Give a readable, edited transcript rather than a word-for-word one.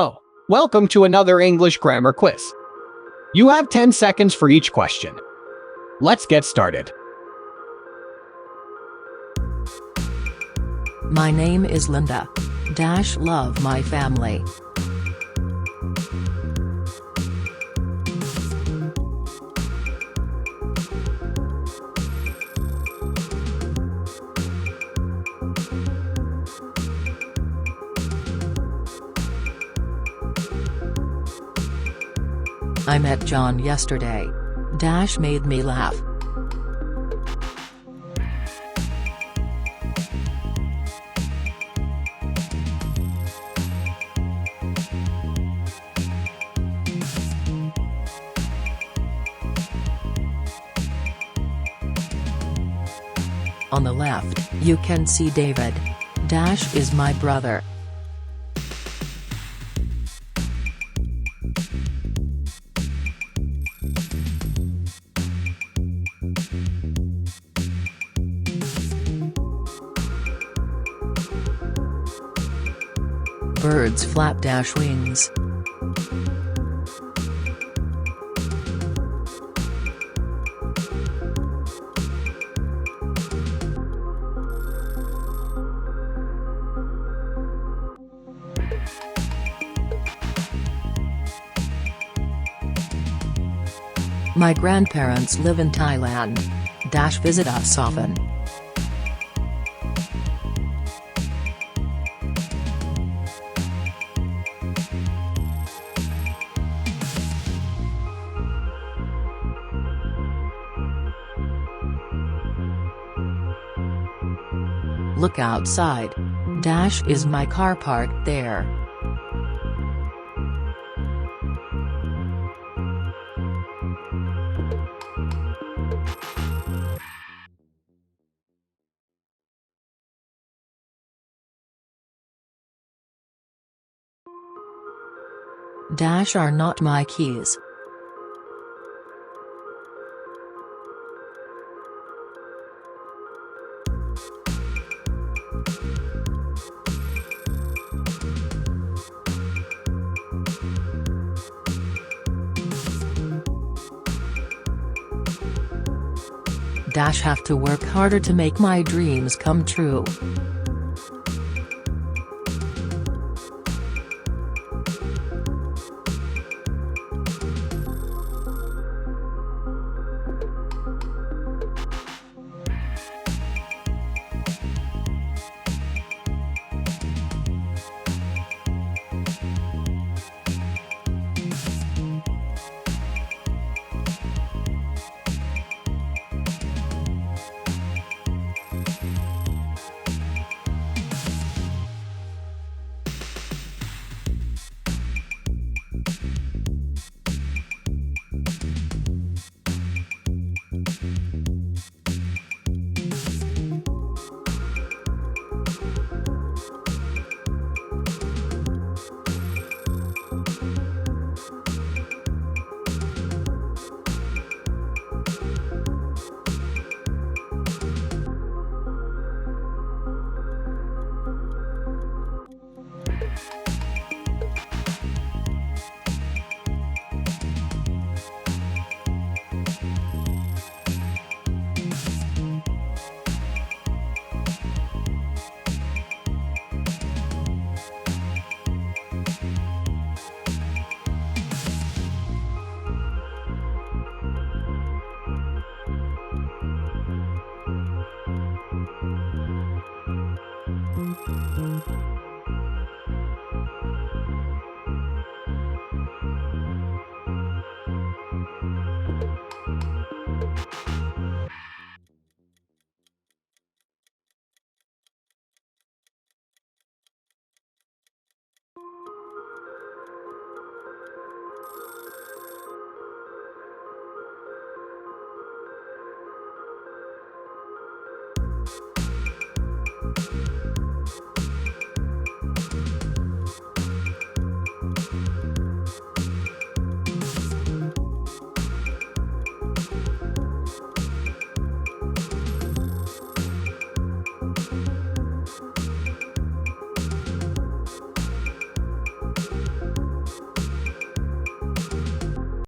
Hello. Welcome to another English grammar quiz. You have 10 seconds for each question. Let's get started. My name is Linda. Love my family. I met John yesterday. Made me laugh. On the left, you can see David. Is my brother. Birds flap wings. My grandparents live in Thailand. Visit us often. Look outside. Is my car parked there? Are not my keys. Have to work harder to make my dreams come true.